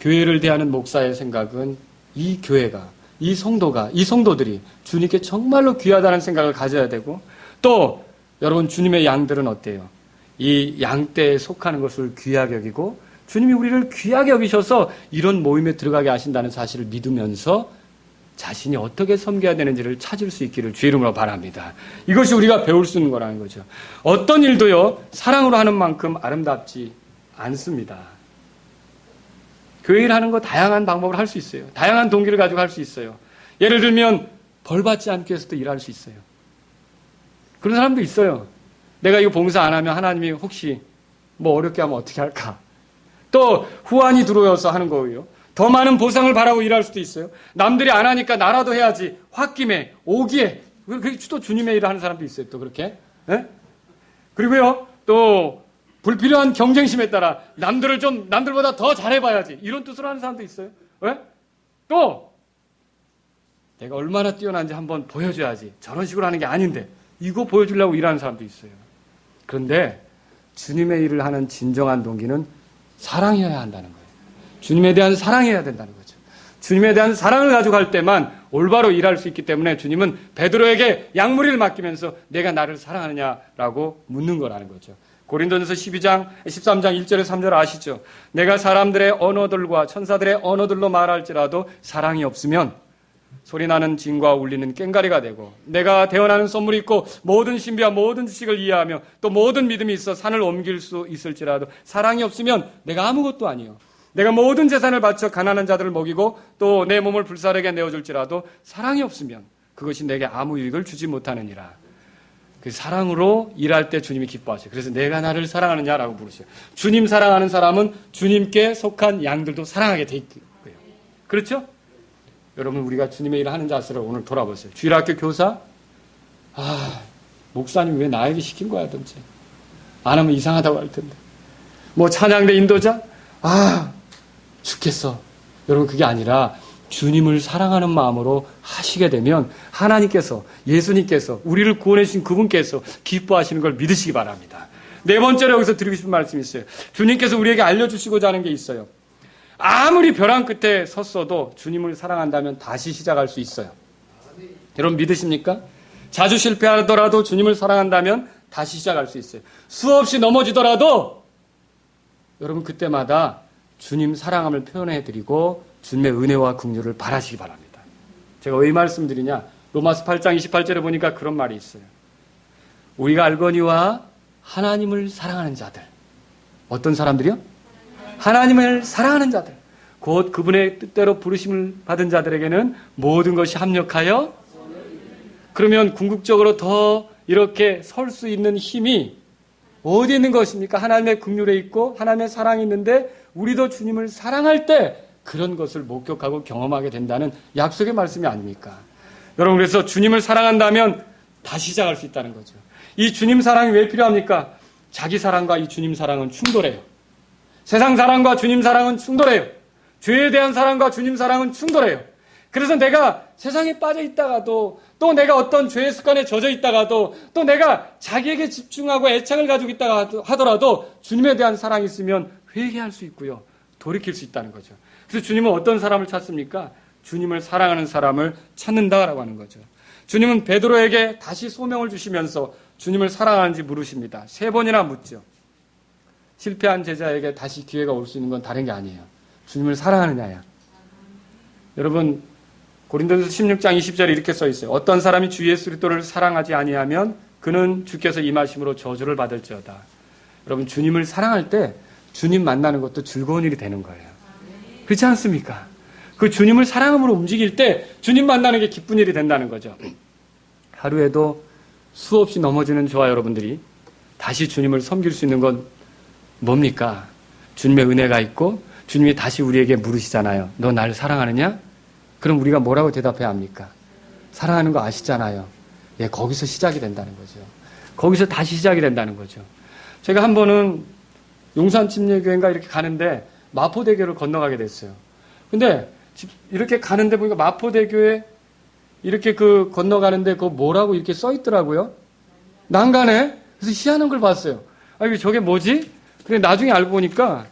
교회를 대하는 목사의 생각은 이 교회가, 이 성도가, 이 성도들이 주님께 정말로 귀하다는 생각을 가져야 되고, 또 여러분 주님의 양들은 어때요? 이 양떼에 속하는 것을 귀하게 여기고 주님이 우리를 귀하게 여기셔서 이런 모임에 들어가게 하신다는 사실을 믿으면서 자신이 어떻게 섬겨야 되는지를 찾을 수 있기를 주의 이름으로 바랍니다. 이것이 우리가 배울 수 있는 거라는 거죠. 어떤 일도요, 사랑으로 하는 만큼 아름답지 않습니다. 교회 일 하는 거 다양한 방법을 할 수 있어요. 다양한 동기를 가지고 할 수 있어요. 예를 들면 벌 받지 않기 위해서도 일할 수 있어요. 그런 사람도 있어요. 내가 이거 봉사 안 하면 하나님이 혹시 뭐 어렵게 하면 어떻게 할까? 또 후환이 들어와서 하는 거예요. 더 많은 보상을 바라고 일할 수도 있어요. 남들이 안 하니까 나라도 해야지. 홧김에, 오기에. 그렇게 또 주님의 일을 하는 사람도 있어요. 또 그렇게. 네? 그리고요, 또 불필요한 경쟁심에 따라 남들보다 더 잘해봐야지. 이런 뜻으로 하는 사람도 있어요. 네? 또 내가 얼마나 뛰어난지 한번 보여줘야지. 저런 식으로 하는 게 아닌데 이거 보여주려고 일하는 사람도 있어요. 그런데 주님의 일을 하는 진정한 동기는 사랑이어야 한다는 거예요. 주님에 대한 사랑이어야 된다는 거죠. 주님에 대한 사랑을 가지고 할 때만 올바로 일할 수 있기 때문에 주님은 베드로에게 양무리를 맡기면서 내가 나를 사랑하느냐라고 묻는 거라는 거죠. 고린도전서 13장 1절에서 3절 아시죠? 내가 사람들의 언어들과 천사들의 언어들로 말할지라도 사랑이 없으면 소리나는 징과 울리는 꽹가리가 되고 내가 대언하는 선물이 있고 모든 신비와 모든 지식을 이해하며 또 모든 믿음이 있어 산을 옮길 수 있을지라도 사랑이 없으면 내가 아무것도 아니요. 내가 모든 재산을 바쳐 가난한 자들을 먹이고 또 내 몸을 불사르게 내어줄지라도 사랑이 없으면 그것이 내게 아무 유익을 주지 못하느니라. 그 사랑으로 일할 때 주님이 기뻐하셔요. 그래서 내가 나를 사랑하느냐라고 물으셔요. 주님 사랑하는 사람은 주님께 속한 양들도 사랑하게 돼 있고요. 그렇죠? 여러분 우리가 주님의 일을 하는 자세를 오늘 돌아보세요. 주일학교 교사? 목사님이 왜 나에게 시킨 거야 도대체. 안 하면 이상하다고 할 텐데. 뭐 찬양대 인도자? 죽겠어. 여러분 그게 아니라 주님을 사랑하는 마음으로 하시게 되면 하나님께서, 예수님께서, 우리를 구원해 주신 그분께서 기뻐하시는 걸 믿으시기 바랍니다. 네 번째로 여기서 드리고 싶은 말씀이 있어요. 주님께서 우리에게 알려주시고자 하는 게 있어요. 아무리 벼랑 끝에 섰어도 주님을 사랑한다면 다시 시작할 수 있어요. 여러분 믿으십니까? 자주 실패하더라도 주님을 사랑한다면 다시 시작할 수 있어요. 수없이 넘어지더라도 여러분 그때마다 주님 사랑함을 표현해드리고 주님의 은혜와 긍휼을 바라시기 바랍니다. 제가 왜 이 말씀드리냐? 로마서 8장 28절에 보니까 그런 말이 있어요. 우리가 알거니와 하나님을 사랑하는 자들. 어떤 사람들이요? 하나님을 사랑하는 자들. 곧 그분의 뜻대로 부르심을 받은 자들에게는 모든 것이 합력하여, 그러면 궁극적으로 더 이렇게 설 수 있는 힘이 어디 있는 것입니까? 하나님의 긍휼에 있고 하나님의 사랑이 있는데 우리도 주님을 사랑할 때 그런 것을 목격하고 경험하게 된다는 약속의 말씀이 아닙니까? 여러분, 그래서 주님을 사랑한다면 다시 시작할 수 있다는 거죠. 이 주님 사랑이 왜 필요합니까? 자기 사랑과 이 주님 사랑은 충돌해요. 세상 사랑과 주님 사랑은 충돌해요. 죄에 대한 사랑과 주님 사랑은 충돌해요. 그래서 내가 세상에 빠져 있다가도, 또 내가 어떤 죄의 습관에 젖어 있다가도, 또 내가 자기에게 집중하고 애착을 가지고 있다가 하더라도 주님에 대한 사랑이 있으면 회개할 수 있고요. 돌이킬 수 있다는 거죠. 그래서 주님은 어떤 사람을 찾습니까? 주님을 사랑하는 사람을 찾는다라고 하는 거죠. 주님은 베드로에게 다시 소명을 주시면서 주님을 사랑하는지 물으십니다. 3번이나 묻죠. 실패한 제자에게 다시 기회가 올 수 있는 건 다른 게 아니에요. 주님을 사랑하느냐야. 여러분, 고린도전서 16장 20절에 이렇게 써 있어요. 어떤 사람이 주 예수 그리스도를 사랑하지 아니하면 그는 주께서 임하심으로 저주를 받을지어다. 여러분, 주님을 사랑할 때 주님 만나는 것도 즐거운 일이 되는 거예요. 그렇지 않습니까? 그 주님을 사랑함으로 움직일 때 주님 만나는 게 기쁜 일이 된다는 거죠. 하루에도 수없이 넘어지는 저와 여러분들이 다시 주님을 섬길 수 있는 건 뭡니까? 주님의 은혜가 있고 주님이 다시 우리에게 물으시잖아요. 너 날 사랑하느냐? 그럼 우리가 뭐라고 대답해야 합니까? 사랑하는 거 아시잖아요. 예, 거기서 시작이 된다는 거죠. 거기서 다시 시작이 된다는 거죠. 제가 한 번은 용산 침례교회인가 이렇게 가는데 마포대교를 건너가게 됐어요. 근데 이렇게 가는데 보니까 마포대교에 이렇게 그 건너가는데 그거 뭐라고 이렇게 써 있더라고요. 난간에. 그래서 희한한 걸 봤어요. 아, 이게 저게 뭐지? 그래 나중에 알고 보니까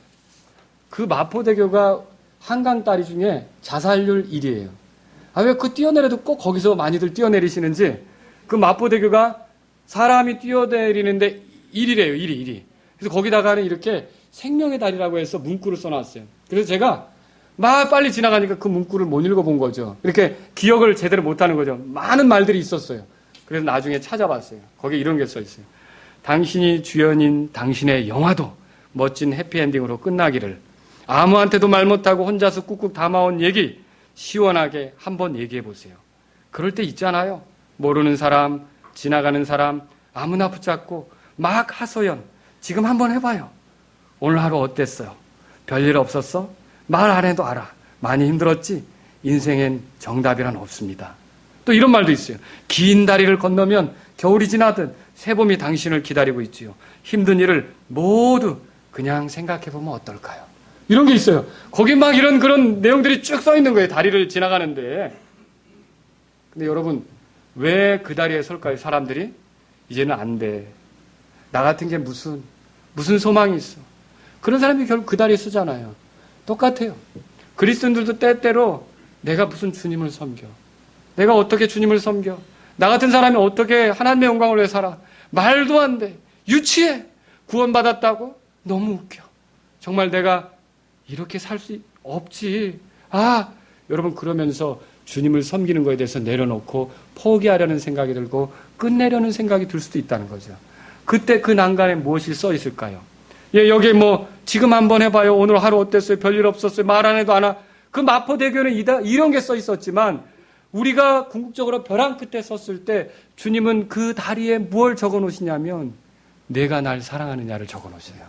그 마포대교가 한강 다리 중에 자살률 1위예요. 아, 왜 그 뛰어내려도 꼭 거기서 많이들 뛰어내리시는지. 그 마포대교가 사람이 뛰어내리는데 1위래요. 1위. 그래서 거기다가는 이렇게 생명의 다리라고 해서 문구를 써놨어요. 그래서 제가 막 빨리 지나가니까 그 문구를 못 읽어본 거죠. 이렇게 기억을 제대로 못하는 거죠. 많은 말들이 있었어요. 그래서 나중에 찾아봤어요. 거기에 이런 게 써 있어요. 당신이 주연인 당신의 영화도 멋진 해피엔딩으로 끝나기를. 아무한테도 말 못하고 혼자서 꾹꾹 담아온 얘기 시원하게 한번 얘기해 보세요. 그럴 때 있잖아요. 모르는 사람, 지나가는 사람 아무나 붙잡고 막 하소연. 지금 한번 해봐요. 오늘 하루 어땠어요? 별일 없었어? 말 안 해도 알아. 많이 힘들었지? 인생엔 정답이란 없습니다. 또 이런 말도 있어요. 긴 다리를 건너면 겨울이 지나든 새봄이 당신을 기다리고 있지요. 힘든 일을 모두 그냥 생각해보면 어떨까요? 이런 게 있어요. 거기 막 이런 그런 내용들이 쭉 써 있는 거예요. 다리를 지나가는데. 근데 여러분, 왜 그 다리에 설까요? 사람들이? 이제는 안 돼. 나 같은 게 무슨 소망이 있어. 그런 사람이 결국 그 다리에 쓰잖아요. 똑같아요. 그리스도인들도 때때로 내가 무슨 주님을 섬겨. 내가 어떻게 주님을 섬겨. 나 같은 사람이 어떻게 하나님의 영광을 위해 살아. 말도 안 돼. 유치해. 구원받았다고? 너무 웃겨. 정말 내가 이렇게 살 수 없지. 아, 여러분 그러면서 주님을 섬기는 것에 대해서 내려놓고 포기하려는 생각이 들고 끝내려는 생각이 들 수도 있다는 거죠. 그때 그 난간에 무엇이 써 있을까요? 예, 여기 뭐 지금 한번 해봐요. 오늘 하루 어땠어요? 별일 없었어요? 말 안 해도 안 와. 그 마포대교는 이런 게 써 있었지만 우리가 궁극적으로 벼랑 끝에 섰을 때 주님은 그 다리에 무엇을 적어 놓으시냐면 내가 날 사랑하느냐를 적어 놓으세요.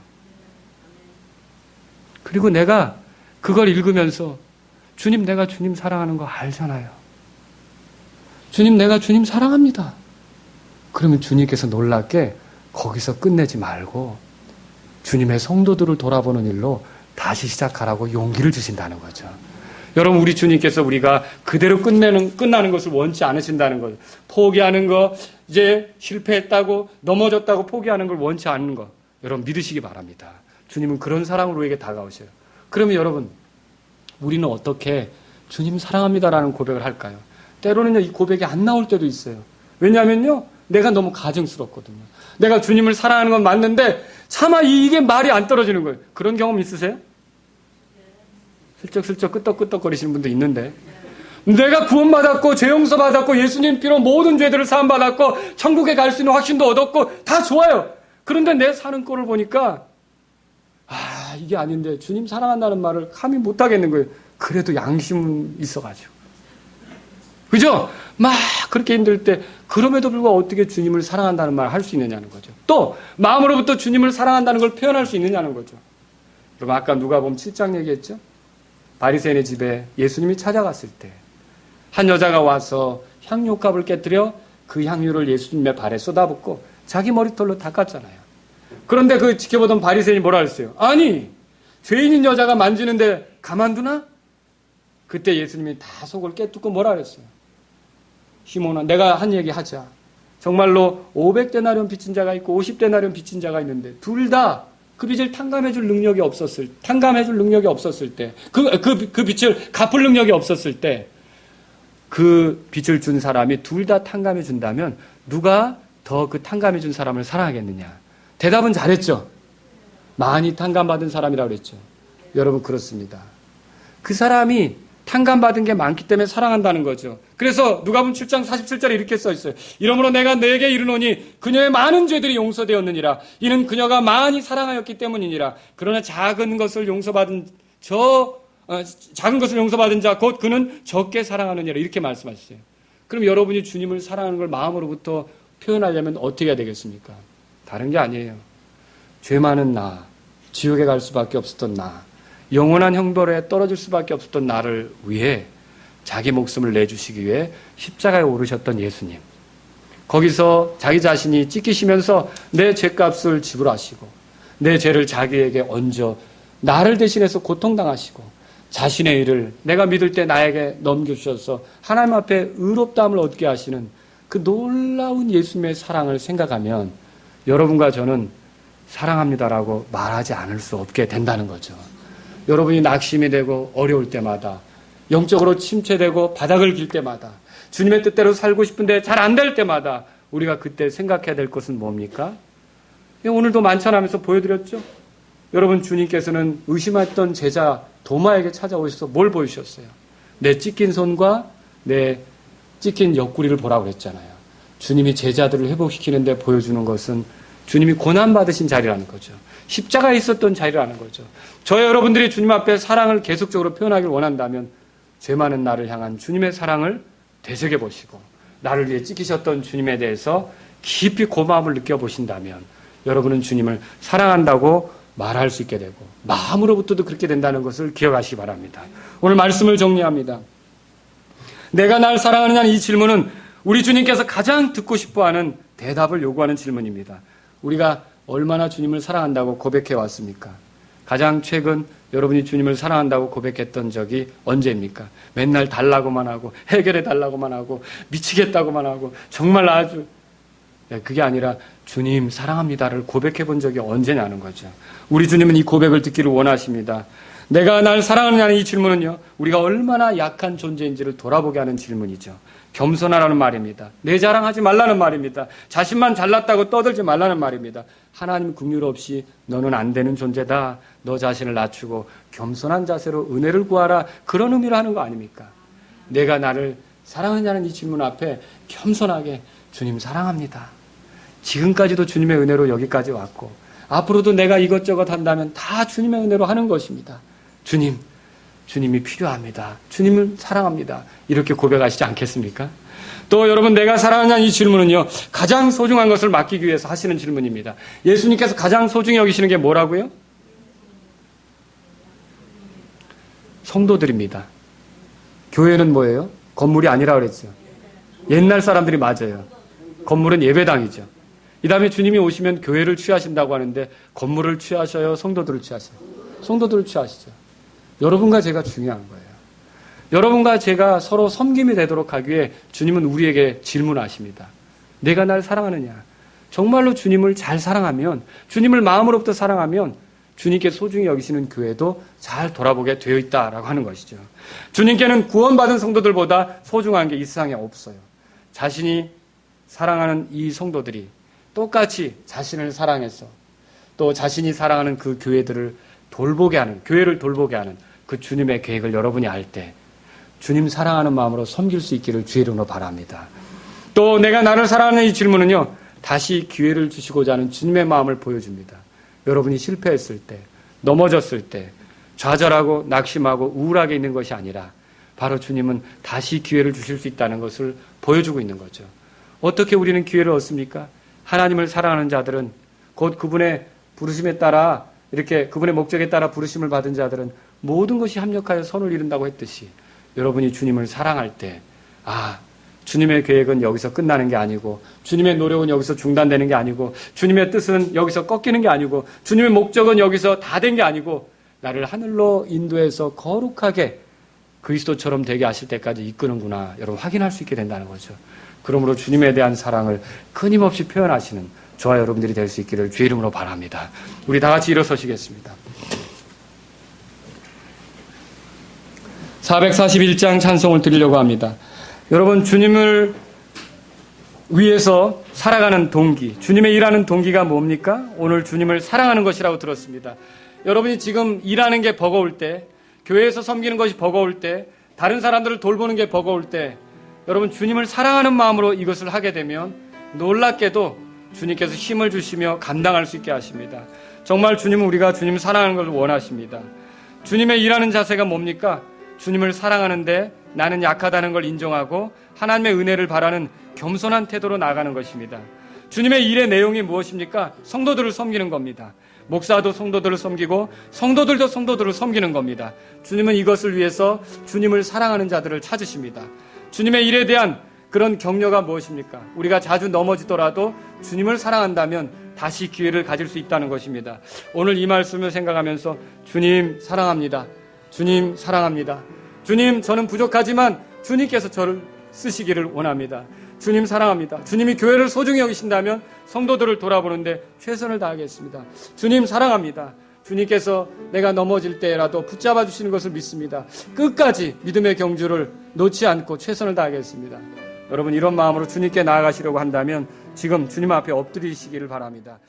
그리고 내가 그걸 읽으면서 주님, 내가 주님 사랑하는 거 알잖아요. 주님, 내가 주님 사랑합니다. 그러면 주님께서 놀랍게 거기서 끝내지 말고 주님의 성도들을 돌아보는 일로 다시 시작하라고 용기를 주신다는 거죠. 여러분, 우리 주님께서 우리가 그대로 끝나는 것을 원치 않으신다는 것, 포기하는 거, 이제 실패했다고 넘어졌다고 포기하는 걸 원치 않는 것, 여러분 믿으시기 바랍니다. 주님은 그런 사랑으로 우리에게 다가오셔요. 그러면 여러분, 우리는 어떻게 주님 사랑합니다라는 고백을 할까요? 때로는요, 이 고백이 안 나올 때도 있어요. 왜냐하면요, 내가 너무 가증스럽거든요. 내가 주님을 사랑하는 건 맞는데 차마 이게 말이 안 떨어지는 거예요. 그런 경험 있으세요? 슬쩍슬쩍 끄떡끄떡거리시는 분도 있는데, 내가 구원받았고 죄 용서받았고 예수님 피로 모든 죄들을 사함받았고 천국에 갈 수 있는 확신도 얻었고 다 좋아요. 그런데 내 사는 꼴을 보니까 이게 아닌데 주님 사랑한다는 말을 감히 못하겠는 거예요. 그래도 양심은 있어가지고. 그죠? 막 그렇게 힘들 때 그럼에도 불구하고 어떻게 주님을 사랑한다는 말을 할 수 있느냐는 거죠. 또 마음으로부터 주님을 사랑한다는 걸 표현할 수 있느냐는 거죠. 여러분, 아까 누가복음 7장 얘기했죠? 바리새인의 집에 예수님이 찾아갔을 때 한 여자가 와서 향유값을 깨뜨려 그 향유를 예수님의 발에 쏟아붓고 자기 머리털로 닦았잖아요. 그런데 그 지켜보던 바리새인이 뭐라 했어요? 아니, 죄인인 여자가 만지는데 가만두나? 그때 예수님이 다 속을 깨뚫고 뭐라 그랬어요? 시몬아, 내가 한 얘기 하자. 정말로 500데나리온 빚진 자가 있고 50데나리온 빚진 자가 있는데 둘 다 그 빚을 탕감해줄 능력이 없었을 때, 그 빚을 갚을 능력이 없었을 때, 그 빚을 준 사람이 둘 다 탕감해 준다면 누가 더 그 탕감해 준 사람을 사랑하겠느냐? 대답은 잘했죠. 많이 탕감받은 사람이라고 그랬죠. 여러분, 그렇습니다. 그 사람이 탕감받은 게 많기 때문에 사랑한다는 거죠. 그래서 누가복음 7장 47절에 이렇게 써 있어요. 이러므로 내가 너에게 이르노니 그녀의 많은 죄들이 용서되었느니라. 이는 그녀가 많이 사랑하였기 때문이니라. 그러나 작은 것을 용서받은 자 곧 그는 적게 사랑하느니라. 이렇게 말씀하셨어요. 그럼 여러분이 주님을 사랑하는 걸 마음으로부터 표현하려면 어떻게 해야 되겠습니까? 다른 게 아니에요. 죄 많은 나, 지옥에 갈 수밖에 없었던 나, 영원한 형벌에 떨어질 수밖에 없었던 나를 위해 자기 목숨을 내주시기 위해 십자가에 오르셨던 예수님. 거기서 자기 자신이 찢기시면서 내 죄값을 지불하시고 내 죄를 자기에게 얹어 나를 대신해서 고통당하시고 자신의 일을 내가 믿을 때 나에게 넘겨주셔서 하나님 앞에 의롭다함을 얻게 하시는 그 놀라운 예수님의 사랑을 생각하면 여러분과 저는 사랑합니다라고 말하지 않을 수 없게 된다는 거죠. 여러분이 낙심이 되고 어려울 때마다, 영적으로 침체되고 바닥을 길 때마다, 주님의 뜻대로 살고 싶은데 잘 안 될 때마다 우리가 그때 생각해야 될 것은 뭡니까? 오늘도 만찬하면서 보여드렸죠? 여러분, 주님께서는 의심했던 제자 도마에게 찾아오셔서 뭘 보여주셨어요? 내 찢긴 손과 내 찢긴 옆구리를 보라고 그랬잖아요. 주님이 제자들을 회복시키는데 보여주는 것은 주님이 고난받으신 자리라는 거죠. 십자가에 있었던 자리라는 거죠. 저와 여러분들이 주님 앞에 사랑을 계속적으로 표현하길 원한다면 죄 많은 나를 향한 주님의 사랑을 되새겨 보시고 나를 위해 찢기셨던 주님에 대해서 깊이 고마움을 느껴보신다면 여러분은 주님을 사랑한다고 말할 수 있게 되고 마음으로부터도 그렇게 된다는 것을 기억하시기 바랍니다. 오늘 말씀을 정리합니다. 내가 날 사랑하느냐는 이 질문은 우리 주님께서 가장 듣고 싶어하는 대답을 요구하는 질문입니다. 우리가 얼마나 주님을 사랑한다고 고백해 왔습니까? 가장 최근 여러분이 주님을 사랑한다고 고백했던 적이 언제입니까? 맨날 달라고만 하고 해결해 달라고만 하고 미치겠다고만 하고 정말 아주 그게 아니라 주님 사랑합니다를 고백해 본 적이 언제냐는 거죠. 우리 주님은 이 고백을 듣기를 원하십니다. 내가 날 사랑하느냐는 이 질문은요, 우리가 얼마나 약한 존재인지를 돌아보게 하는 질문이죠. 겸손하라는 말입니다. 내 자랑하지 말라는 말입니다. 자신만 잘났다고 떠들지 말라는 말입니다. 하나님 긍휼 없이 너는 안 되는 존재다. 너 자신을 낮추고 겸손한 자세로 은혜를 구하라. 그런 의미로 하는 거 아닙니까? 내가 나를 사랑하느냐는 이 질문 앞에 겸손하게 주님 사랑합니다. 지금까지도 주님의 은혜로 여기까지 왔고 앞으로도 내가 이것저것 한다면 다 주님의 은혜로 하는 것입니다. 주님이 필요합니다. 주님을 사랑합니다. 이렇게 고백하시지 않겠습니까? 또 여러분, 내가 사랑하냐는 이 질문은요, 가장 소중한 것을 맡기기 위해서 하시는 질문입니다. 예수님께서 가장 소중히 여기시는 게 뭐라고요? 성도들입니다. 교회는 뭐예요? 건물이 아니라 그랬죠. 옛날 사람들이 맞아요. 건물은 예배당이죠. 이 다음에 주님이 오시면 교회를 취하신다고 하는데 건물을 취하셔요? 성도들을 취하셔요? 성도들을 취하시죠. 여러분과 제가 중요한 거예요. 여러분과 제가 서로 섬김이 되도록 하기 위해 주님은 우리에게 질문하십니다. 내가 날 사랑하느냐? 정말로 주님을 잘 사랑하면, 주님을 마음으로부터 사랑하면 주님께 소중히 여기시는 교회도 잘 돌아보게 되어 있다라고 하는 것이죠. 주님께는 구원받은 성도들보다 소중한 게 이 세상에 없어요. 자신이 사랑하는 이 성도들이 똑같이 자신을 사랑해서 또 자신이 사랑하는 그 교회들을 돌보게 하는, 교회를 돌보게 하는 그 주님의 계획을 여러분이 알 때 주님 사랑하는 마음으로 섬길 수 있기를 주의 이름으로 바랍니다. 또 내가 나를 사랑하는 이 질문은요, 다시 기회를 주시고자 하는 주님의 마음을 보여줍니다. 여러분이 실패했을 때, 넘어졌을 때 좌절하고 낙심하고 우울하게 있는 것이 아니라 바로 주님은 다시 기회를 주실 수 있다는 것을 보여주고 있는 거죠. 어떻게 우리는 기회를 얻습니까? 하나님을 사랑하는 자들은, 곧 그분의 부르심에 따라, 이렇게 그분의 목적에 따라 부르심을 받은 자들은 모든 것이 합력하여 선을 이룬다고 했듯이 여러분이 주님을 사랑할 때, 주님의 계획은 여기서 끝나는 게 아니고, 주님의 노력은 여기서 중단되는 게 아니고, 주님의 뜻은 여기서 꺾이는 게 아니고, 주님의 목적은 여기서 다 된 게 아니고, 나를 하늘로 인도해서 거룩하게 그리스도처럼 되게 하실 때까지 이끄는구나, 여러분 확인할 수 있게 된다는 거죠. 그러므로 주님에 대한 사랑을 끊임없이 표현하시는 저와 여러분들이 될 수 있기를 주의 이름으로 바랍니다. 우리 다 같이 일어서시겠습니다. 441장 찬송을 드리려고 합니다. 여러분, 주님을 위해서 살아가는 동기, 주님의 일하는 동기가 뭡니까? 오늘 주님을 사랑하는 것이라고 들었습니다. 여러분이 지금 일하는 게 버거울 때, 교회에서 섬기는 것이 버거울 때, 다른 사람들을 돌보는 게 버거울 때, 여러분 주님을 사랑하는 마음으로 이것을 하게 되면 놀랍게도 주님께서 힘을 주시며 감당할 수 있게 하십니다. 정말 주님은 우리가 주님 사랑하는 것을 원하십니다. 주님의 일하는 자세가 뭡니까? 주님을 사랑하는데 나는 약하다는 걸 인정하고 하나님의 은혜를 바라는 겸손한 태도로 나아가는 것입니다. 주님의 일의 내용이 무엇입니까? 성도들을 섬기는 겁니다. 목사도 성도들을 섬기고 성도들도 성도들을 섬기는 겁니다. 주님은 이것을 위해서 주님을 사랑하는 자들을 찾으십니다. 주님의 일에 대한 그런 격려가 무엇입니까? 우리가 자주 넘어지더라도 주님을 사랑한다면 다시 기회를 가질 수 있다는 것입니다. 오늘 이 말씀을 생각하면서 주님 사랑합니다. 주님 사랑합니다. 주님, 저는 부족하지만 주님께서 저를 쓰시기를 원합니다. 주님 사랑합니다. 주님이 교회를 소중히 여기신다면 성도들을 돌아보는데 최선을 다하겠습니다. 주님 사랑합니다. 주님께서 내가 넘어질 때라도 붙잡아 주시는 것을 믿습니다. 끝까지 믿음의 경주를 놓지 않고 최선을 다하겠습니다. 여러분, 이런 마음으로 주님께 나아가시려고 한다면 지금 주님 앞에 엎드리시기를 바랍니다.